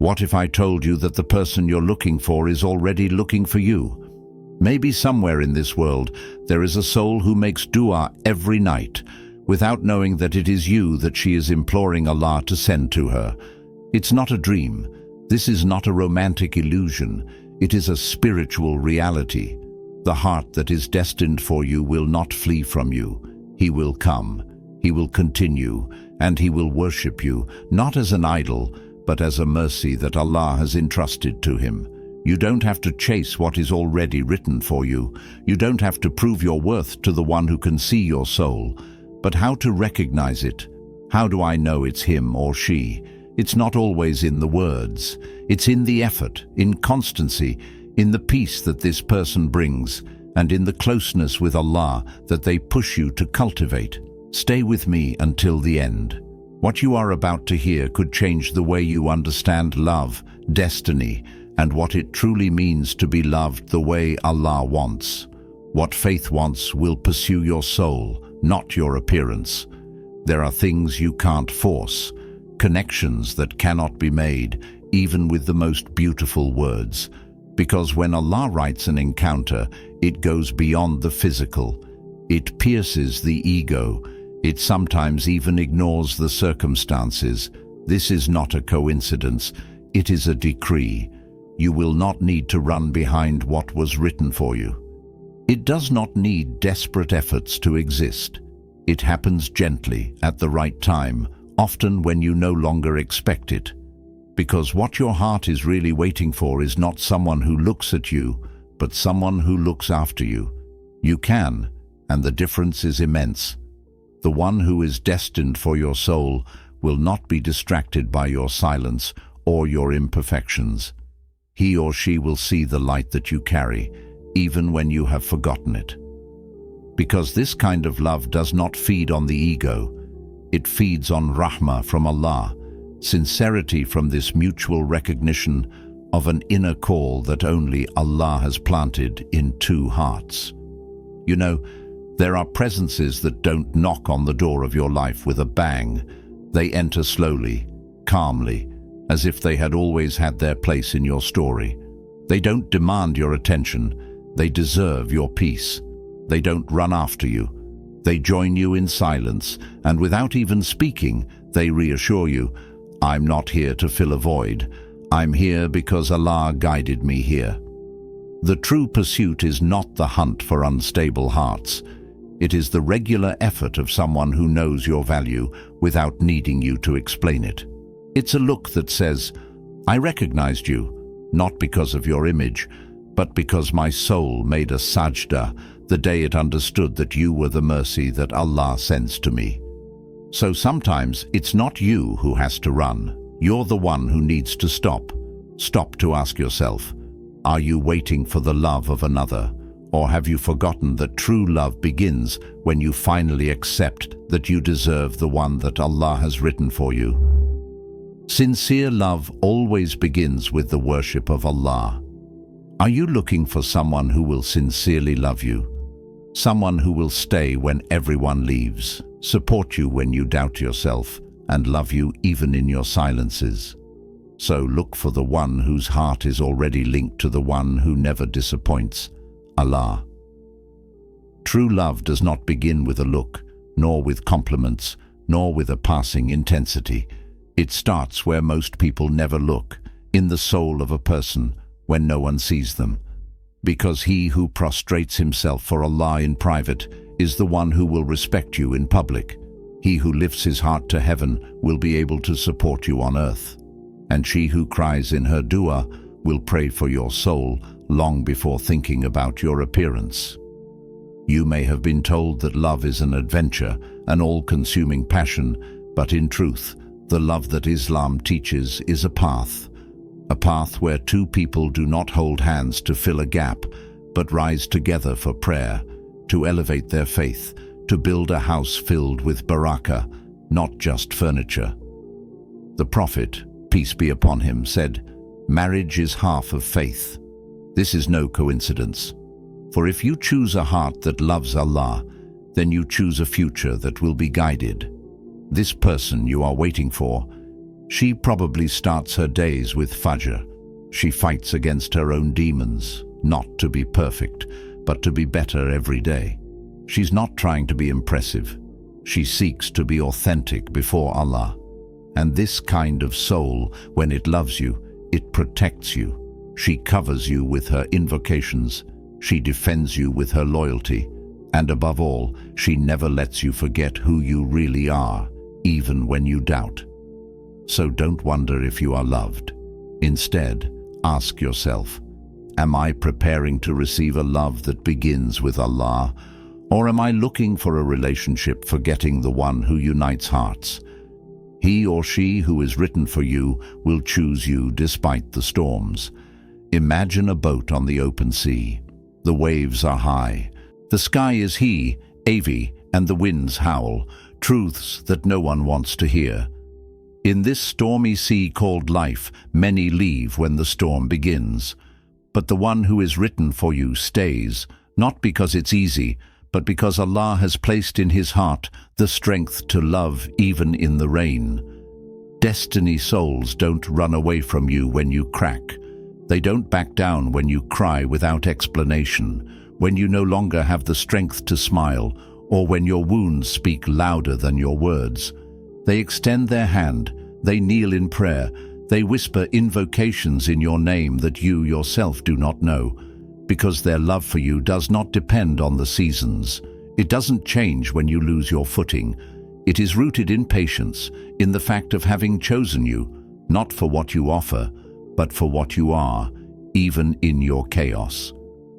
What if I told you that the person you're looking for is already looking for you? Maybe somewhere in this world there is a soul who makes dua every night, without knowing that it is you that she is imploring Allah to send to her. It's not a dream. This is not a romantic illusion. It is a spiritual reality. The heart that is destined for you will not flee from you. He will come. He will continue, and he will worship you, not as an idol, but as a mercy that Allah has entrusted to him. You don't have to chase what is already written for you. You don't have to prove your worth to the one who can see your soul. But how to recognize it? How do I know it's him or she? It's not always in the words. It's in the effort, in constancy, in the peace that this person brings, and in the closeness with Allah that they push you to cultivate. Stay with me until the end. What you are about to hear could change the way you understand love, destiny, and what it truly means to be loved the way Allah wants. What faith wants will pursue your soul, not your appearance. There are things you can't force, connections that cannot be made, even with the most beautiful words. Because when Allah writes an encounter, it goes beyond the physical. It pierces the ego. It sometimes even ignores the circumstances. This is not a coincidence. It is a decree. You will not need to run behind what was written for you. It does not need desperate efforts to exist. It happens gently, at the right time, often when you no longer expect it. Because what your heart is really waiting for is not someone who looks at you, but someone who looks after you. You can, and the difference is immense. The one who is destined for your soul will not be distracted by your silence or your imperfections. He or she will see the light that you carry, even when you have forgotten it. Because this kind of love does not feed on the ego. It feeds on rahmah from Allah, sincerity from this mutual recognition of an inner call that only Allah has planted in two hearts. You know, there are presences that don't knock on the door of your life with a bang. They enter slowly, calmly, as if they had always had their place in your story. They don't demand your attention. They deserve your peace. They don't run after you. They join you in silence, and without even speaking, they reassure you, I'm not here to fill a void. I'm here because Allah guided me here. The true pursuit is not the hunt for unstable hearts. It is the regular effort of someone who knows your value without needing you to explain it. It's a look that says, I recognized you, not because of your image, but because my soul made a sajda the day it understood that you were the mercy that Allah sends to me. So sometimes it's not you who has to run. You're the one who needs to stop. Stop to ask yourself, are you waiting for the love of another? Or have you forgotten that true love begins when you finally accept that you deserve the one that Allah has written for you? Sincere love always begins with the worship of Allah. Are you looking for someone who will sincerely love you? Someone who will stay when everyone leaves, support you when you doubt yourself, and love you even in your silences? So look for the one whose heart is already linked to the one who never disappoints, Allah. True love does not begin with a look, nor with compliments, nor with a passing intensity. It starts where most people never look, in the soul of a person, when no one sees them. Because he who prostrates himself for Allah in private is the one who will respect you in public. He who lifts his heart to heaven will be able to support you on earth. And she who cries in her dua will pray for your soul long before thinking about your appearance. You may have been told that love is an adventure, an all-consuming passion, but in truth, the love that Islam teaches is a path where two people do not hold hands to fill a gap, but rise together for prayer, to elevate their faith, to build a house filled with barakah, not just furniture. The Prophet, peace be upon him, said, "Marriage is half of faith." This is no coincidence. For if you choose a heart that loves Allah, then you choose a future that will be guided. This person you are waiting for, She probably starts her days with fajr. She fights against her own demons, not to be perfect, but to be better every day. She's not trying to be impressive. She seeks to be authentic before Allah. And this kind of soul, when it loves you, it protects you. She covers you with her invocations. She defends you with her loyalty. And above all, she never lets you forget who you really are, even when you doubt. So don't wonder if you are loved. Instead, ask yourself, am I preparing to receive a love that begins with Allah, or am I looking for a relationship forgetting the one who unites hearts? He or she who is written for you will choose you despite the storms. Imagine a boat on the open sea. The waves are high. The sky is heavy, and the winds howl, truths that no one wants to hear. In this stormy sea called life, many leave when the storm begins. But the one who is written for you stays, not because it's easy, but because Allah has placed in his heart the strength to love even in the rain. Destiny souls don't run away from you when you crack. They don't back down when you cry without explanation, when you no longer have the strength to smile, or when your wounds speak louder than your words. They extend their hand, they kneel in prayer, they whisper invocations in your name that you yourself do not know, because their love for you does not depend on the seasons. It doesn't change when you lose your footing. It is rooted in patience, in the fact of having chosen you, not for what you offer, but for what you are, even in your chaos.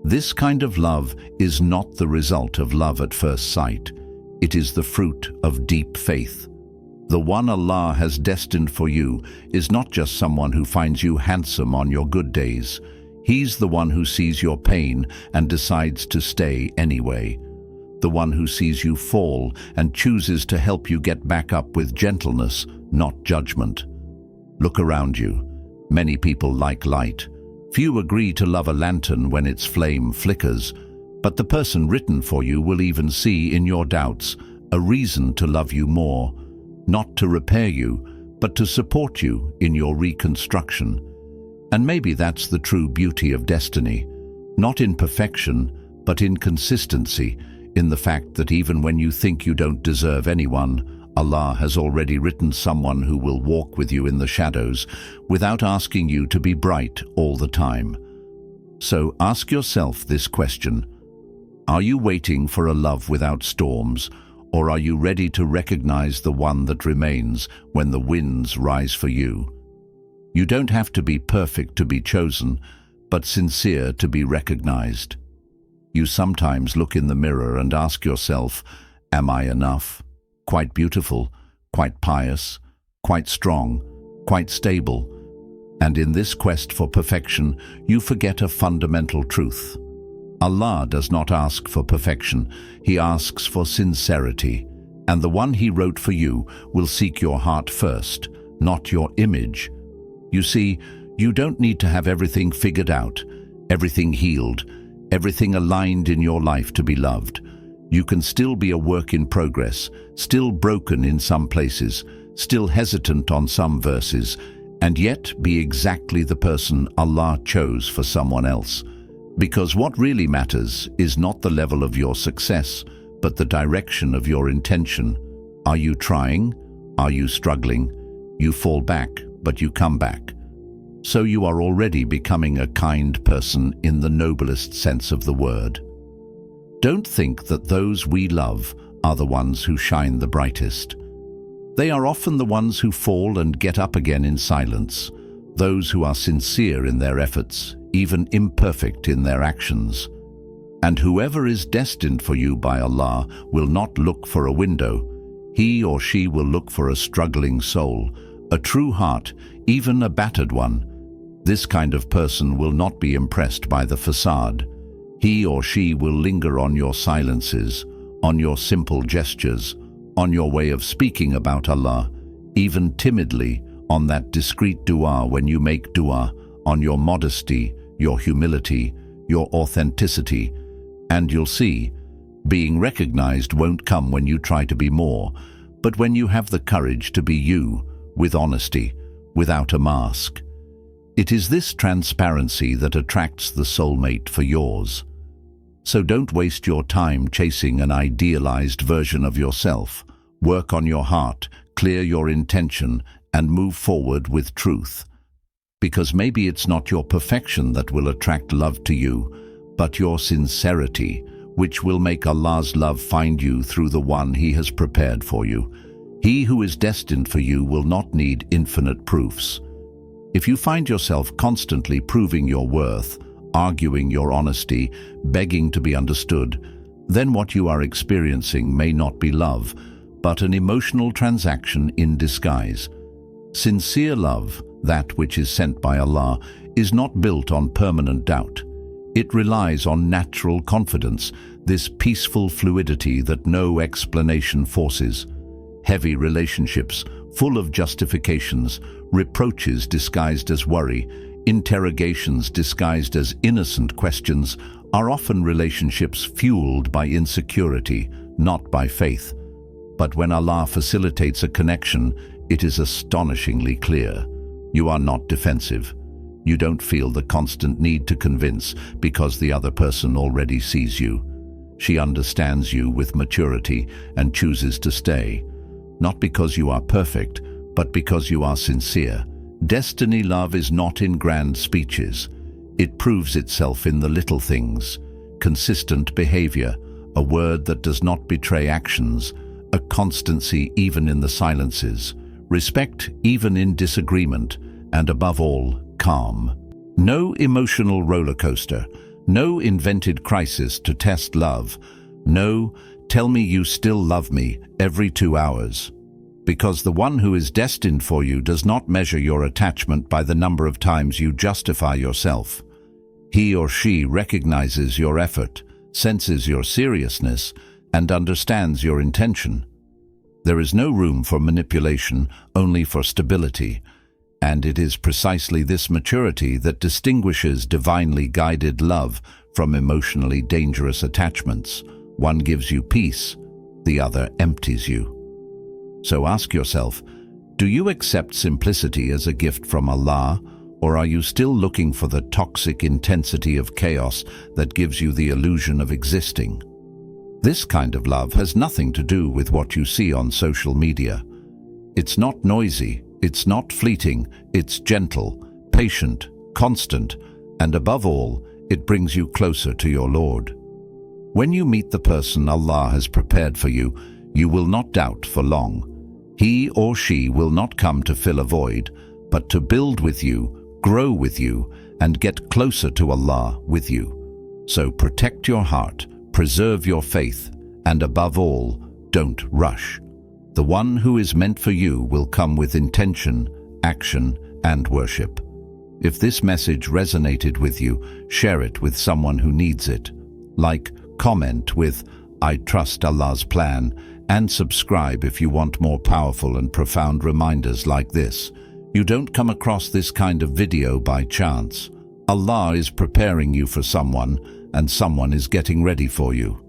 This kind of love is not the result of love at first sight. It is the fruit of deep faith. The one Allah has destined for you is not just someone who finds you handsome on your good days. He's the one who sees your pain and decides to stay anyway. The one who sees you fall and chooses to help you get back up with gentleness, not judgment. Look around you. Many people like light. Few agree to love a lantern when its flame flickers, but the person written for you will even see in your doubts a reason to love you more, not to repair you, but to support you in your reconstruction. And maybe that's the true beauty of destiny, not in perfection, but in consistency, in the fact that even when you think you don't deserve anyone, Allah has already written someone who will walk with you in the shadows without asking you to be bright all the time. So ask yourself this question: are you waiting for a love without storms, or are you ready to recognize the one that remains when the winds rise for you? You don't have to be perfect to be chosen, but sincere to be recognized. You sometimes look in the mirror and ask yourself, am I enough? Quite beautiful, quite pious, quite strong, quite stable. And in this quest for perfection, you forget a fundamental truth. Allah does not ask for perfection, He asks for sincerity. And the one He wrote for you will seek your heart first, not your image. You see, you don't need to have everything figured out, everything healed, everything aligned in your life to be loved. You can still be a work in progress, still broken in some places, still hesitant on some verses, and yet be exactly the person Allah chose for someone else. Because what really matters is not the level of your success, but the direction of your intention. Are you trying? Are you struggling? You fall back, but you come back. So you are already becoming a kind person in the noblest sense of the word. Don't think that those we love are the ones who shine the brightest. They are often the ones who fall and get up again in silence, those who are sincere in their efforts, even imperfect in their actions. And whoever is destined for you by Allah will not look for a window. He or she will look for a struggling soul, a true heart, even a battered one. This kind of person will not be impressed by the facade. He or she will linger on your silences, on your simple gestures, on your way of speaking about Allah, even timidly, on that discreet dua when you make dua, on your modesty, your humility, your authenticity. And you'll see, being recognized won't come when you try to be more, but when you have the courage to be you, with honesty, without a mask. It is this transparency that attracts the soulmate for yours. So don't waste your time chasing an idealized version of yourself. Work on your heart, clear your intention, and move forward with truth. Because maybe it's not your perfection that will attract love to you, but your sincerity, which will make Allah's love find you through the one He has prepared for you. He who is destined for you will not need infinite proofs. If you find yourself constantly proving your worth, arguing your honesty, begging to be understood, then what you are experiencing may not be love, but an emotional transaction in disguise. Sincere love, that which is sent by Allah, is not built on permanent doubt. It relies on natural confidence, this peaceful fluidity that no explanation forces. Heavy relationships, full of justifications, reproaches disguised as worry, interrogations disguised as innocent questions, are often relationships fueled by insecurity, not by faith. But when Allah facilitates a connection, it is astonishingly clear. You are not defensive. You don't feel the constant need to convince because the other person already sees you. She understands you with maturity and chooses to stay. Not because you are perfect, but because you are sincere. Destiny love is not in grand speeches. It proves itself in the little things. Consistent behavior, a word that does not betray actions, a constancy even in the silences, respect even in disagreement, and above all, calm. No emotional roller coaster, no invented crisis to test love. No, tell me you still love me every 2 hours. Because the one who is destined for you does not measure your attachment by the number of times you justify yourself. He or she recognizes your effort, senses your seriousness, and understands your intention. There is no room for manipulation, only for stability. And it is precisely this maturity that distinguishes divinely guided love from emotionally dangerous attachments. One gives you peace, the other empties you. So ask yourself, do you accept simplicity as a gift from Allah, or are you still looking for the toxic intensity of chaos that gives you the illusion of existing? This kind of love has nothing to do with what you see on social media. It's not noisy, it's not fleeting, it's gentle, patient, constant, and above all, it brings you closer to your Lord. When you meet the person Allah has prepared for you, you will not doubt for long. He or she will not come to fill a void, but to build with you, grow with you, and get closer to Allah with you. So protect your heart, preserve your faith, and above all, don't rush. The one who is meant for you will come with intention, action, and worship. If this message resonated with you, share it with someone who needs it. Like, comment with, "I trust Allah's plan," and subscribe if you want more powerful and profound reminders like this. You don't come across this kind of video by chance. Allah is preparing you for someone, and someone is getting ready for you.